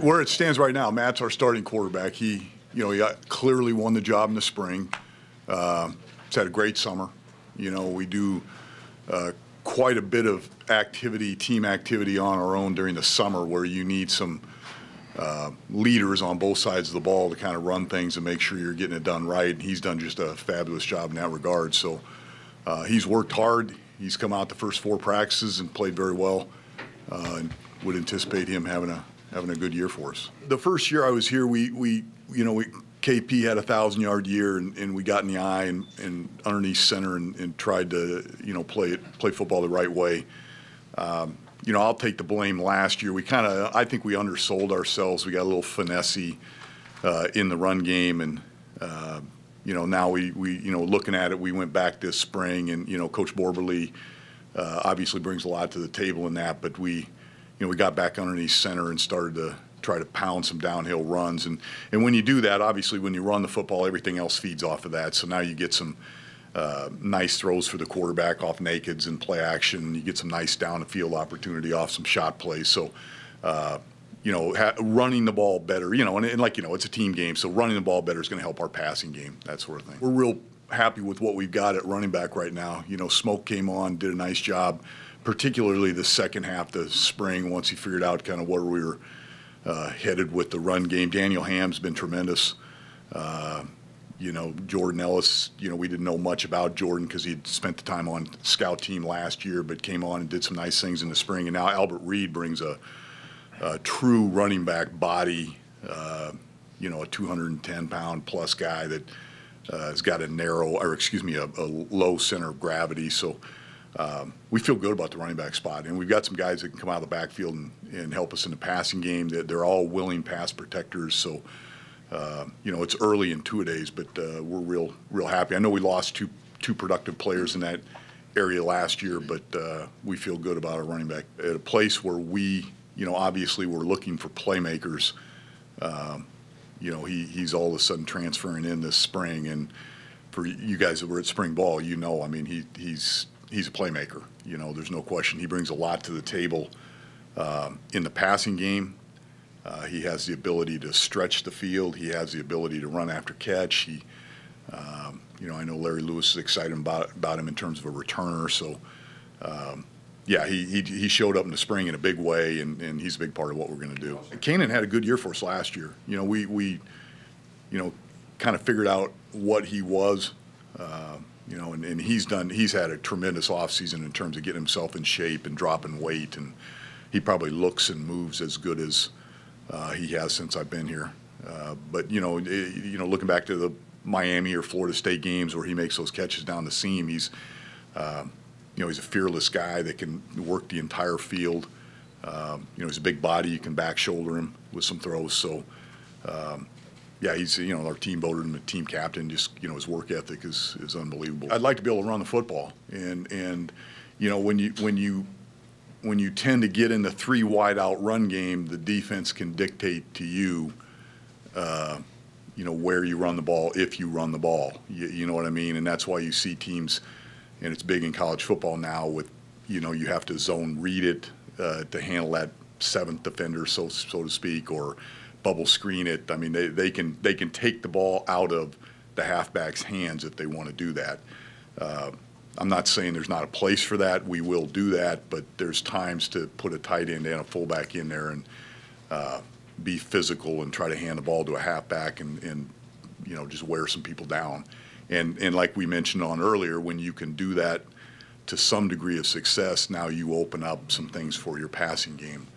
Where it stands right now, Matt's our starting quarterback. He clearly won the job in the spring. He's had a great summer. We do quite a bit of activity, team activity on our own during the summer where you need some leaders on both sides of the ball to kind of run things and make sure you're getting it done right. And he's done just a fabulous job in that regard. So he's worked hard. He's come out the first 4 practices and played very well. And would anticipate him having a good year for us. The first year I was here, KP had a 1,000-yard year, and we got in the eye and underneath center and tried to play football the right way. I'll take the blame. Last year I think we undersold ourselves. We got a little finessey in the run game, and now we looking at it, we went back this spring, and Coach Borberly obviously brings a lot to the table in that, but we got back underneath center and started to try to pound some downhill runs. And when you do that, obviously when you run the football, everything else feeds off of that. So now you get some nice throws for the quarterback off nakeds and play action. You get some nice down the field opportunity off some shot plays. So, running the ball better, it's a team game. So running the ball better is going to help our passing game, that sort of thing. We're real happy with what we've got at running back right now. Smoke came on, did a nice job, particularly the second half of the spring once he figured out kind of where we were headed with the run game. Daniel Ham's been tremendous. Jordan Ellis, we didn't know much about Jordan because he'd spent the time on scout team last year, but came on and did some nice things in the spring. And now Albert Reed brings a true running back body, a 210-pound plus guy that has got a low center of gravity. So we feel good about the running back spot, and we've got some guys that can come out of the backfield and help us in the passing game. They're all willing pass protectors, so it's early in two-a-days, but we're real happy. I know we lost two productive players in that area last year, but we feel good about our running back at a place where we, obviously we're looking for playmakers. He's all of a sudden transferring in this spring, and for you guys that were at spring ball, he's a playmaker. There's no question. He brings a lot to the table in the passing game. He has the ability to stretch the field. He has the ability to run after catch. I know Larry Lewis is excited about him in terms of a returner. So, he showed up in the spring in a big way, and he's a big part of what we're going to do. Kanan had a good year for us last year. We kind of figured out what he was. And he's had a tremendous offseason in terms of getting himself in shape and dropping weight, and he probably looks and moves as good as he has since I've been here. But looking back to the Miami or Florida State games where he makes those catches down the seam, he's a fearless guy that can work the entire field. He's a big body. You can back shoulder him with some throws. So. He's our team voted him a team captain. Just his work ethic is unbelievable. I'd like to be able to run the football, and when you tend to get in the 3 wide out run game, the defense can dictate to you, where you run the ball if you run the ball. You know what I mean? And that's why you see teams, and it's big in college football now with you have to zone read it to handle that 7th defender, so to speak, or bubble screen it. I mean, they can take the ball out of the halfback's hands if they want to do that. I'm not saying there's not a place for that. We will do that, but there's times to put a tight end and a fullback in there and be physical and try to hand the ball to a halfback and just wear some people down. And like we mentioned on earlier, when you can do that to some degree of success, now you open up some things for your passing game.